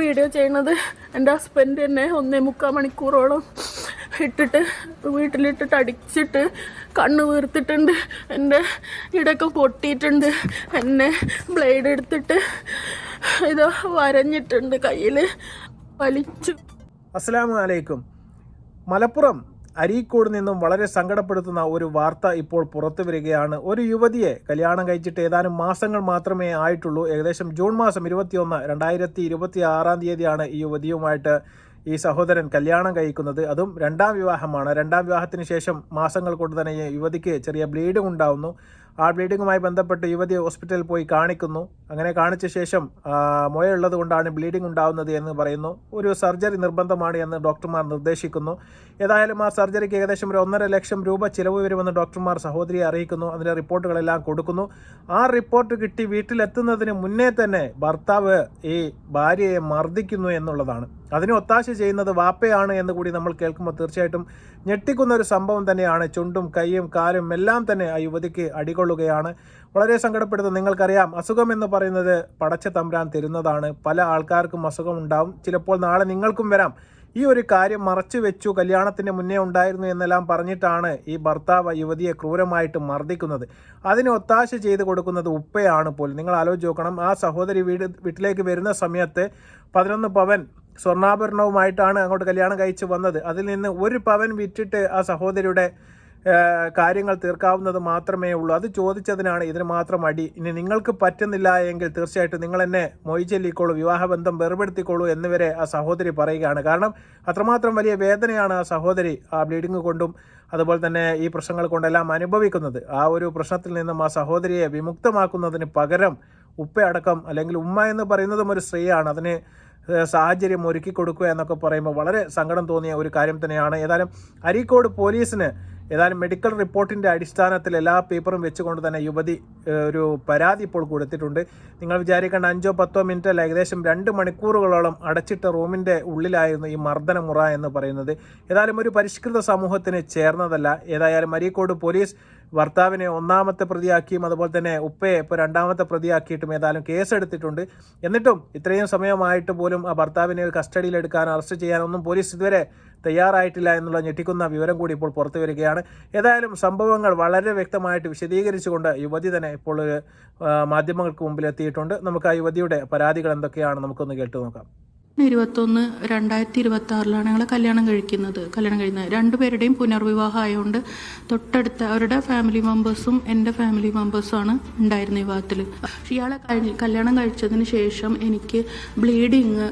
Video ചെയ്യുന്നത്. എൻ്റെ husband എന്നെ 1.25 മണിക്കൂറോളം വീട്ടിലിട്ടിട്ട് അടിച്ചിട്ട് കണ്ണ് വീർത്തിട്ടുണ്ട്. എൻ്റെ ഇടയ്ക്ക് പൊട്ടിയിട്ടുണ്ട്. എന്നെ ബ്ലേഡ് എടുത്തിട്ട് ഇത് വരഞ്ഞിട്ടുണ്ട്, കയ്യിൽ വലിച്ചു. അസ്സലാമു അലൈക്കും. മലപ്പുറം അരീക്കോട് നിന്നും വളരെ സങ്കടപ്പെടുത്തുന്ന ഒരു വാർത്ത ഇപ്പോൾ പുറത്തു വരികയാണ്. ഒരു യുവതിയെ കല്യാണം കഴിച്ചിട്ട് ഏതാനും മാസങ്ങൾ മാത്രമേ ആയിട്ടുള്ളൂ. ഏകദേശം ജൂൺ മാസം 21, 2026 ഈ യുവതിയുമായിട്ട് ഈ സഹോദരൻ കല്യാണം കഴിക്കുന്നത്. അതും രണ്ടാം വിവാഹമാണ്. രണ്ടാം വിവാഹത്തിന് ശേഷം മാസങ്ങൾ കൊണ്ട് തന്നെ യുവതിക്ക് ചെറിയ ബ്ലീഡിംഗ് ഉണ്ടാവുന്നു. ആ ബ്ലീഡിങ്ങുമായി ബന്ധപ്പെട്ട് യുവതി ഹോസ്പിറ്റലിൽ പോയി കാണിക്കുന്നു. അങ്ങനെ കാണിച്ച ശേഷം മുഴയുള്ളത് കൊണ്ടാണ് ബ്ലീഡിംഗ് ഉണ്ടാവുന്നത് എന്ന് പറയുന്നു. ഒരു സർജറി നിർബന്ധമാണ് എന്ന് ഡോക്ടർമാർ നിർദ്ദേശിക്കുന്നു. ഏതായാലും ആ സർജറിക്ക് ഏകദേശം ഒരു 1.5 ലക്ഷം രൂപ ചിലവ് വരുമെന്ന് ഡോക്ടർമാർ സഹോദരിയെ അറിയിക്കുന്നു. അതിൻ്റെ റിപ്പോർട്ടുകളെല്ലാം കൊടുക്കുന്നു. ആ റിപ്പോർട്ട് കിട്ടി വീട്ടിലെത്തുന്നതിന് മുന്നേ തന്നെ ഭർത്താവ് ഈ ഭാര്യയെ മർദ്ദിക്കുന്നു എന്നുള്ളതാണ്. അതിന് ഒത്താശ ചെയ്യുന്നത് വാപ്പയാണ് എന്ന് കൂടി നമ്മൾ കേൾക്കുമ്പോൾ തീർച്ചയായിട്ടും ഞെട്ടിക്കുന്ന ഒരു സംഭവം തന്നെയാണ്. ചുണ്ടും കൈയും കാലും എല്ലാം തന്നെ ആ യുവതിക്ക് അടികൊള്ളുകയാണ്. വളരെ സങ്കടപ്പെടുത്തും. നിങ്ങൾക്കറിയാം, അസുഖം എന്ന് പറയുന്നത് പടച്ച തമ്പുരാൻ തരുന്നതാണ്. പല ആൾക്കാർക്കും അസുഖം ഉണ്ടാവും. ചിലപ്പോൾ നാളെ നിങ്ങൾക്കും വരാം. ഈ ഒരു കാര്യം മറച്ചു വെച്ചു, കല്യാണത്തിന് മുന്നേ ഉണ്ടായിരുന്നു എന്നെല്ലാം പറഞ്ഞിട്ടാണ് ഈ ഭർത്താവ് യുവതിയെ ക്രൂരമായിട്ട് മർദ്ദിക്കുന്നത്. അതിന് ഒത്താശ ചെയ്ത് കൊടുക്കുന്നത് ഉപ്പയാണ് പോലും. നിങ്ങൾ ആലോചിച്ച് നോക്കണം. ആ സഹോദരി വീട്ടിലേക്ക് വരുന്ന സമയത്ത് 11 പവൻ സ്വർണ്ണാഭരണവുമായിട്ടാണ് അങ്ങോട്ട് കല്യാണം കഴിച്ച് വന്നത്. അതിൽ നിന്ന് 1 പവൻ വിറ്റിട്ട് ആ സഹോദരിയുടെ കാര്യങ്ങൾ തീർക്കാവുന്നത് മാത്രമേ ഉള്ളൂ. അത് ചോദിച്ചതിനാണ് ഇതിന് മാത്രം അടി. ഇനി നിങ്ങൾക്ക് പറ്റുന്നില്ല എങ്കിൽ തീർച്ചയായിട്ടും നിങ്ങൾ എന്നെ മൊയ് ചൊല്ലിക്കോളൂ, വിവാഹബന്ധം വേർപെടുത്തിക്കോളൂ എന്നിവരെ ആ സഹോദരി പറയുകയാണ്. കാരണം അത്രമാത്രം വലിയ വേദനയാണ് ആ സഹോദരി ആ ബ്ലീഡിങ് കൊണ്ടും അതുപോലെ തന്നെ ഈ പ്രശ്നങ്ങൾ കൊണ്ടെല്ലാം അനുഭവിക്കുന്നത്. ആ ഒരു പ്രശ്നത്തിൽ നിന്നും ആ സഹോദരിയെ വിമുക്തമാക്കുന്നതിന് പകരം ഉപ്പയടക്കം, അല്ലെങ്കിൽ ഉമ്മ എന്ന് പറയുന്നതും ഒരു സ്ത്രീയാണ്, അതിന് സാഹചര്യം ഒരുക്കി കൊടുക്കുക എന്നൊക്കെ പറയുമ്പോൾ വളരെ സങ്കടം തോന്നിയ ഒരു കാര്യം തന്നെയാണ്. ഏതായാലും അരീക്കോട് പോലീസിന് മെഡിക്കൽ റിപ്പോർട്ടിൻ്റെ അടിസ്ഥാനത്തിൽ എല്ലാ പേപ്പറും വെച്ചുകൊണ്ട് തന്നെ യുവതി ഒരു പരാതി ഇപ്പോൾ കൊടുത്തിട്ടുണ്ട്. നിങ്ങൾ വിചാരിക്കേണ്ട 5-10 മിനിറ്റ് അല്ല, ഏകദേശം 2 മണിക്കൂറുകളോളം അടച്ചിട്ട റൂമിൻ്റെ ഉള്ളിലായിരുന്നു ഈ മർദ്ദനമുറ എന്ന് പറയുന്നത്. ഏതായാലും ഒരു പരിഷ്കൃത സമൂഹത്തിന് ചേർന്നതല്ല. ഏതായാലും അരീക്കോട് പോലീസ് ഭർത്താവിനെ 1ാമത്തെ പ്രതിയാക്കിയും അതുപോലെ തന്നെ ഉപ്പയെ ഇപ്പോൾ 2ാമത്തെ പ്രതിയാക്കിയിട്ടും ഏതായാലും കേസെടുത്തിട്ടുണ്ട്. എന്നിട്ടും ഇത്രയും സമയമായിട്ട് പോലും ആ ഭർത്താവിനെ കസ്റ്റഡിയിലെടുക്കാൻ, അറസ്റ്റ് ചെയ്യാനൊന്നും പോലീസ് ഇതുവരെ തയ്യാറായിട്ടില്ല എന്നുള്ള ഞെട്ടിക്കുന്ന വിവരം കൂടി ഇപ്പോൾ പുറത്തു വരികയാണ്. ഏതായാലും സംഭവങ്ങൾ വളരെ വ്യക്തമായിട്ട് വിശദീകരിച്ചുകൊണ്ട് യുവതി തന്നെ ഇപ്പോൾ മാധ്യമങ്ങൾക്ക് മുമ്പിൽ എത്തിയിട്ടുണ്ട്. നമുക്ക് ആ യുവതിയുടെ പരാതികൾ എന്തൊക്കെയാണ് നമുക്കൊന്ന് കേട്ടു നോക്കാം. 21/2026 ഞങ്ങൾ കല്യാണം കഴിക്കുന്നത്. രണ്ടുപേരുടെയും പുനർവിവാഹം ആയതുകൊണ്ട് തൊട്ടടുത്ത അവരുടെ ഫാമിലി മെമ്പേഴ്സും എൻ്റെ ഫാമിലി മെമ്പേഴ്സുമാണ് ഉണ്ടായിരുന്ന വിവാഹത്തിൽ. ഇയാളെ കല്യാണം കഴിച്ചതിന് ശേഷം എനിക്ക് ബ്ലീഡിങ്,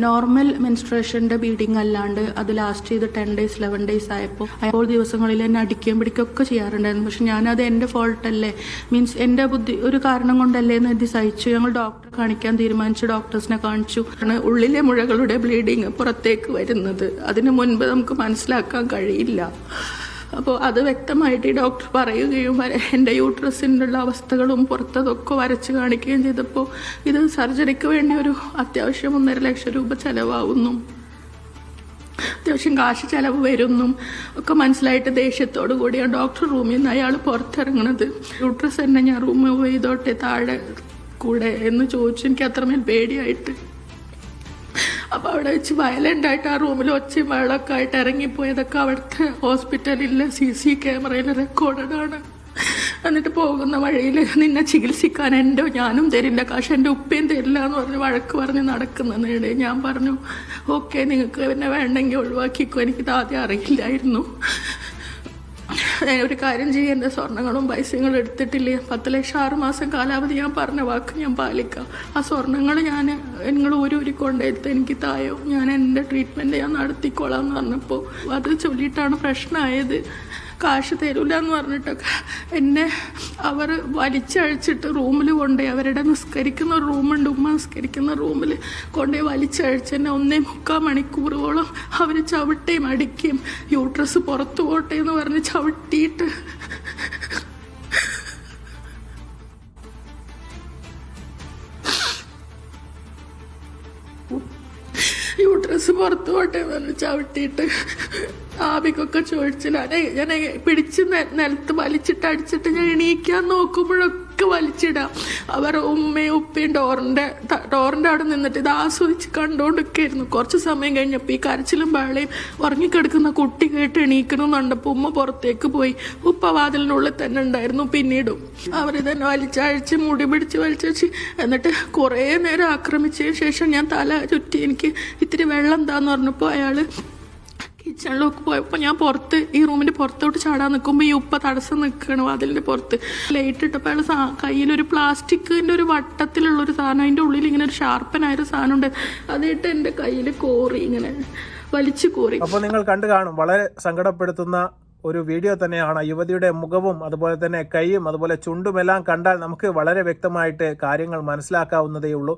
നോർമൽ മെൻസ്ട്രേഷൻ്റെ ബ്ലീഡിങ് അല്ലാണ്ട് അത് ലാസ്റ്റ് ചെയ്ത് 10 days 11 days ആയപ്പോൾ ദിവസങ്ങളിൽ എന്നെ അടിക്കുകയും പിടിക്കുകയൊക്കെ ചെയ്യാറുണ്ടായിരുന്നു. പക്ഷെ ഞാനത് എൻ്റെ ഫോൾട്ടല്ലേ, മീൻസ് എൻ്റെ ഒരു കാരണം കൊണ്ടല്ലേ എന്ന് എഴുതി സഹിച്ചു. ഞങ്ങൾ ഡോക്ടറെ കാണിക്കാൻ തീരുമാനിച്ചു. ഡോക്ടേഴ്സിനെ കാണിച്ചു. ഉള്ളിലെ മുഴകളുടെ ബ്ലീഡിങ് പുറത്തേക്ക് വരുന്നത് അതിന് മുൻപ് നമുക്ക് മനസ്സിലാക്കാൻ കഴിയില്ല. അപ്പോൾ അത് വ്യക്തമായിട്ട് ഈ ഡോക്ടർ പറയുകയും എൻ്റെ യൂട്രസിൻ്റെ ഉള്ള അവസ്ഥകളും പുറത്തതൊക്കെ വരച്ച് കാണിക്കുകയും ചെയ്തപ്പോൾ ഇത് സർജറിക്ക് വേണ്ടി ഒരു അത്യാവശ്യം 1.5 ലക്ഷം രൂപ ചിലവാകുന്നു, അത്യാവശ്യം കാശ് ചിലവ് വരുന്നും ഒക്കെ മനസ്സിലായിട്ട് ദേഷ്യത്തോടു കൂടിയാണ് ഡോക്ടർ റൂമിൽ നിന്ന് അയാൾ പുറത്തിറങ്ങണത്. യൂട്രസ് തന്നെ ഞാൻ റൂം മൂവ് ചെയ്തോട്ടെ താഴെ കൂടെ എന്ന് ചോദിച്ചു. എനിക്ക് അത്രമേൽ പേടിയായിട്ട്. അപ്പോൾ അവിടെ വെച്ച് വയലൻ്റായിട്ട് ആ റൂമിൽ ഒച്ചയും വെള്ളമൊക്കെ ആയിട്ട് ഇറങ്ങിപ്പോയതൊക്കെ അവിടുത്തെ ഹോസ്പിറ്റലിലെ CC ക്യാമറയിൽ റെക്കോർഡാണ്. എന്നിട്ട് പോകുന്ന വഴിയിൽ നിന്നെ ചികിത്സിക്കാൻ ഞാനും തരില്ല, കാശ് എൻ്റെ ഉപ്പയും തരില്ല എന്ന് പറഞ്ഞ് വഴക്ക് പറഞ്ഞ് നടക്കുന്നതിനിടെ ഞാൻ പറഞ്ഞു, ഓക്കെ നിങ്ങൾക്ക് പിന്നെ വേണ്ടെങ്കിൽ ഒഴിവാക്കിക്കോ, എനിക്കിത് ആദ്യം അറിയില്ലായിരുന്നു. ഒരു കാര്യം ചെയ്യും, എൻ്റെ സ്വർണ്ണങ്ങളും പൈസകളും എടുത്തിട്ടില്ലേ, 10 ലക്ഷം 6 മാസം കാലാവധി ഞാൻ പറഞ്ഞ വാക്ക് ഞാൻ പാലിക്കാം. ആ സ്വർണ്ണങ്ങൾ നിങ്ങൾ ഊരി കൊണ്ടെടുത്ത് എനിക്ക് തായോ, ഞാൻ എൻ്റെ ട്രീറ്റ്മെൻറ്റ് ഞാൻ നടത്തിക്കോളാം എന്ന് പറഞ്ഞപ്പോൾ അത് ചൊല്ലിയിട്ടാണ് പ്രശ്നമായത്. കാശ് തരൂല എന്ന് പറഞ്ഞിട്ടൊക്കെ എന്നെ അവർ വലിച്ചഴിച്ചിട്ട് റൂമിൽ കൊണ്ടുപോയി, അവരുടെ നിസ്കരിക്കുന്ന ഒരു റൂമുണ്ട്, ഉമ്മ നിസ്കരിക്കുന്ന റൂമിൽ കൊണ്ടുപോയി വലിച്ചഴിച്ച് എന്നെ 1.25 മണിക്കൂറോളം അവർ ചവിട്ടുകയും അടിക്കുകയും യൂട്രസ് പുറത്തു പോട്ടെ എന്ന് പറഞ്ഞ് ചവിട്ടിയിട്ട് യൂട്രസ് പുറത്തു പോട്ടെ എന്ന് പറഞ്ഞ് ചവിട്ടിയിട്ട് ആബിക്കൊക്കെ ചോദിച്ചില്ല. ഞാൻ പിടിച്ച് നിലത്ത് വലിച്ചിട്ട് അടിച്ചിട്ട് ഞാൻ എണീക്കാൻ നോക്കുമ്പോഴൊക്കെ ഒക്കെ വലിച്ചിടാം. അവർ ഉമ്മയും ഉപ്പയും ഡോറിൻ്റെ അവിടെ നിന്നിട്ട് ഇത് ആസ്വദിച്ച് കണ്ടുകൊണ്ടൊക്കെയായിരുന്നു. കുറച്ച് സമയം കഴിഞ്ഞപ്പോൾ ഈ കരച്ചിലും ബഹളയും ഉറങ്ങിക്കിടക്കുന്ന കുട്ടി കേട്ട് എണീക്കണമെന്നുണ്ടപ്പോൾ ഉമ്മ പുറത്തേക്ക് പോയി. ഉപ്പ വാതിലിനുള്ളിൽ തന്നെ ഉണ്ടായിരുന്നു. പിന്നീടും അവരിതന്നെ വലിച്ചഴിച്ച് മുടി പിടിച്ച് വലിച്ചഴിച്ച് എന്നിട്ട് കുറേ നേരം ആക്രമിച്ചതിന് ശേഷം ഞാൻ തല ചുറ്റി എനിക്ക് ഇത്തിരി വെള്ളം എന്താന്ന് പറഞ്ഞപ്പോൾ അയാൾ കിച്ചണിലേക്ക് പോയപ്പോൾ ഞാൻ പുറത്ത് ഈ റൂമിൻ്റെ പുറത്തോട്ട് ചാടാൻ നിൽക്കുമ്പോൾ ഈ ഉപ്പ തടസ്സം നിൽക്കുകയാണ് വാതിലിൻ്റെ പുറത്ത്. ലൈറ്റ് ഇട്ടപ്പോൾ അയാൾ കയ്യിലൊരു പ്ലാസ്റ്റിക്കിൻ്റെ ഒരു വട്ടത്തിലുള്ളൊരു സാധനം, അതിൻ്റെ ഉള്ളിൽ ഇങ്ങനെ ഒരു ഷാർപ്പനായൊരു സാധനം ഉണ്ട്, അതിട്ട് എൻ്റെ കയ്യിൽ കോറി ഇങ്ങനെ വലിച്ചു കോറി. അപ്പോൾ നിങ്ങൾ കണ്ടു കാണും, വളരെ സങ്കടപ്പെടുത്തുന്ന ഒരു വീഡിയോ തന്നെയാണ്. യുവതിയുടെ മുഖവും അതുപോലെ തന്നെ കൈയും അതുപോലെ ചുണ്ടുമെല്ലാം കണ്ടാൽ നമുക്ക് വളരെ വ്യക്തമായിട്ട് കാര്യങ്ങൾ മനസ്സിലാക്കാവുന്നതേ ഉള്ളൂ.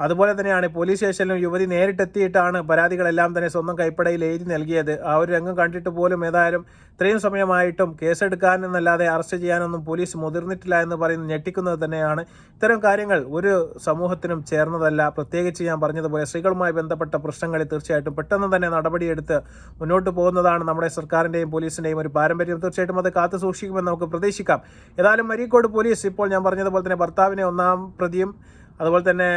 അതുപോലെ തന്നെയാണ് പോലീസ് സ്റ്റേഷനിലും യുവതി നേരിട്ടെത്തിയിട്ടാണ് പരാതികളെല്ലാം തന്നെ സ്വന്തം കൈപ്പടയിൽ എഴുതി നൽകിയത്. ആ ഒരു രംഗം കണ്ടിട്ട് പോലും ഏതായാലും ഇത്രയും സമയമായിട്ടും കേസെടുക്കാനെന്നല്ലാതെ അറസ്റ്റ് ചെയ്യാനൊന്നും പോലീസ് മുതിർന്നിട്ടില്ല എന്ന് പറയുന്നത് ഞെട്ടിക്കുന്നത് തന്നെയാണ്. ഇത്തരം കാര്യങ്ങൾ ഒരു സമൂഹത്തിനും ചേർന്നതല്ല. പ്രത്യേകിച്ച് ഞാൻ പറഞ്ഞതുപോലെ സ്ത്രീകളുമായി ബന്ധപ്പെട്ട പ്രശ്നങ്ങളിൽ തീർച്ചയായിട്ടും പെട്ടെന്ന് തന്നെ നടപടിയെടുത്ത് മുന്നോട്ട് പോകുന്നതാണ് നമ്മുടെ സർക്കാരിൻ്റെയും പോലീസിൻ്റെയും ഒരു പാരമ്പര്യം. തീർച്ചയായിട്ടും അത് കാത്തു സൂക്ഷിക്കുമെന്ന് നമുക്ക് പ്രതീക്ഷിക്കാം. ഏതായാലും അരീക്കോട് പോലീസ് ഇപ്പോൾ ഞാൻ പറഞ്ഞതുപോലെ തന്നെ ഭർത്താവിനെ 1-ാം പ്രതിയും അതുപോലെ തന്നെ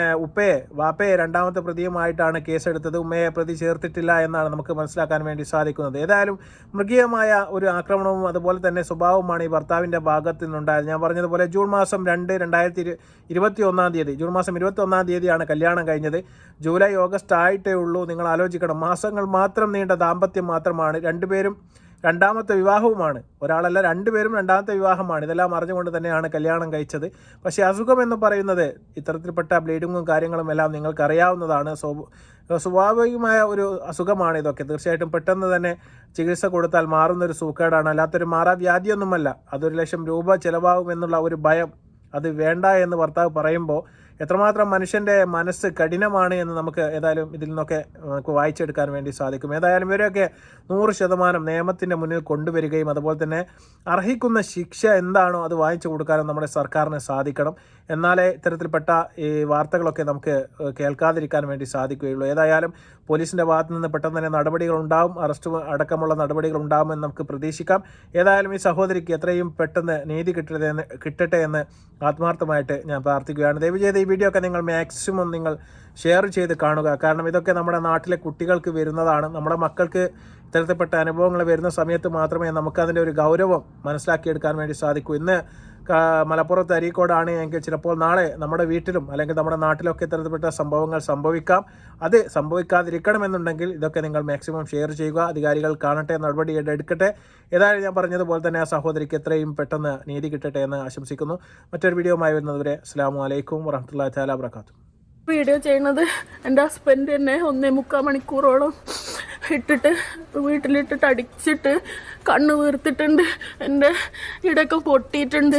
വാപ്പയെ 2-ാമത്തെ പ്രതിയുമായിട്ടാണ് കേസെടുത്തത്. ഉമ്മയെ പ്രതി ചേർത്തിട്ടില്ല എന്നാണ് നമുക്ക് മനസ്സിലാക്കാൻ വേണ്ടി സാധിക്കുന്നത്. ഏതായാലും മൃഗീയമായ ഒരു ആക്രമണവും അതുപോലെ തന്നെ സ്വഭാവവുമാണ് ഈ ഭർത്താവിൻ്റെ ഭാഗത്തു നിന്നുണ്ടായത്. ഞാൻ പറഞ്ഞതുപോലെ ജൂൺ മാസം 2021 ജൂൺ മാസം 21 തീയതിയാണ് കല്യാണം കഴിഞ്ഞത്. ജൂലൈ ഓഗസ്റ്റ് ആയിട്ടേ ഉള്ളൂ. നിങ്ങൾ ആലോചിക്കണം, മാസങ്ങൾ മാത്രം നീണ്ട ദാമ്പത്യം മാത്രമാണ്. രണ്ടുപേരും 2-ാമത്തെ വിവാഹവുമാണ്. ഒരാളല്ല, രണ്ടുപേരും 2-ാമത്തെ വിവാഹമാണ്. ഇതെല്ലാം അറിഞ്ഞുകൊണ്ട് തന്നെയാണ് കല്യാണം കഴിച്ചത്. പക്ഷേ അസുഖം എന്ന് പറയുന്നത് ഇത്തരത്തിൽപ്പെട്ട ബ്ലീഡിങ്ങും കാര്യങ്ങളും എല്ലാം നിങ്ങൾക്കറിയാവുന്നതാണ്. സ്വാഭാവികമായ ഒരു അസുഖമാണ് ഇതൊക്കെ. തീർച്ചയായിട്ടും പെട്ടെന്ന് തന്നെ ചികിത്സ കൊടുത്താൽ മാറുന്നൊരു സൂക്കേടാണ്, അല്ലാത്തൊരു മാറാവ്യാധിയൊന്നുമല്ല. അതൊരു 1 ലക്ഷം രൂപ ചിലവാകുമെന്നുള്ള ഒരു ഭയം, അത് വേണ്ട എന്ന് ഭർത്താവ് പറയുമ്പോൾ എത്രമാത്രം മനുഷ്യൻ്റെ മനസ്സ് കഠിനമാണ് എന്ന് നമുക്ക് ഏതായാലും ഇതിൽ നിന്നൊക്കെ നമുക്ക് വായിച്ചെടുക്കാൻ വേണ്ടി സാധിക്കും. ഏതായാലും ഇവരെയൊക്കെ 100% നിയമത്തിൻ്റെ മുന്നിൽ കൊണ്ടുവരികയും അതുപോലെ തന്നെ അർഹിക്കുന്ന ശിക്ഷ എന്താണോ അത് വാങ്ങിച്ചു കൊടുക്കാനും നമ്മുടെ സർക്കാരിന് സാധിക്കണം. എന്നാലേ ഇത്തരത്തിൽപ്പെട്ട ഈ വാർത്തകളൊക്കെ നമുക്ക് കേൾക്കാതിരിക്കാൻ വേണ്ടി സാധിക്കുകയുള്ളൂ. ഏതായാലും പോലീസിൻ്റെ ഭാഗത്തു നിന്ന് പെട്ടെന്ന് തന്നെ നടപടികളുണ്ടാവും, അറസ്റ്റ് അടക്കമുള്ള നടപടികളുണ്ടാകുമെന്ന് നമുക്ക് പ്രതീക്ഷിക്കാം. ഏതായാലും ഈ സഹോദരിക്ക് എത്രയും പെട്ടെന്ന് നീതി കിട്ടട്ടെ എന്ന് ആത്മാർത്ഥമായിട്ട് ഞാൻ പ്രാർത്ഥിക്കുകയാണ്. ദയവ് ചെയ്ത് ഈ വീഡിയോ ഒക്കെ നിങ്ങൾ മാക്സിമം നിങ്ങൾ ഷെയർ ചെയ്ത് കാണുക. കാരണം ഇതൊക്കെ നമ്മുടെ നാട്ടിലെ കുട്ടികൾക്ക് വരുന്നതാണ്. നമ്മുടെ മക്കൾക്ക് ഇത്തരത്തിൽപ്പെട്ട അനുഭവങ്ങൾ വരുന്ന സമയത്ത് മാത്രമേ നമുക്കതിൻ്റെ ഒരു ഗൗരവം മനസ്സിലാക്കിയെടുക്കാൻ വേണ്ടി സാധിക്കൂ. ഇന്ന് മലപ്പുറത്ത് അരീക്കോടാണ് എങ്കിൽ ചിലപ്പോൾ നാളെ നമ്മുടെ വീട്ടിലും അല്ലെങ്കിൽ നമ്മുടെ നാട്ടിലൊക്കെ ഇത്തരത്തിൽപ്പെട്ട സംഭവങ്ങൾ സംഭവിക്കാം. അത് സംഭവിക്കാതിരിക്കണമെന്നുണ്ടെങ്കിൽ ഇതൊക്കെ നിങ്ങൾ മാക്സിമം ഷെയർ ചെയ്യുക. അധികാരികൾ കാണട്ടെ, നടപടി എടുക്കട്ടെ. ഏതായാലും ഞാൻ പറഞ്ഞതുപോലെ തന്നെ ആ സഹോദരിക്ക് എത്രയും പെട്ടെന്ന് നീതി കിട്ടട്ടെ എന്ന് ആശംസിക്കുന്നു. മറ്റൊരു വീഡിയോയുമായി വരുന്നതുവരെ അസ്സലാമു അലൈക്കും വറഹ്മത്തുള്ളാഹി തആല വബറകാതുഹു. വീഡിയോ ചെയ്യുന്നത് എൻ്റെ ഹസ്ബൻഡ് എന്നെ 1.25 മണിക്കൂറോളം വീട്ടിലിട്ടിട്ട് അടിച്ചിട്ട് കണ്ണ് വീർത്തിട്ടുണ്ട്, എൻ്റെ ഇടയ്ക്ക് പൊട്ടിയിട്ടുണ്ട്.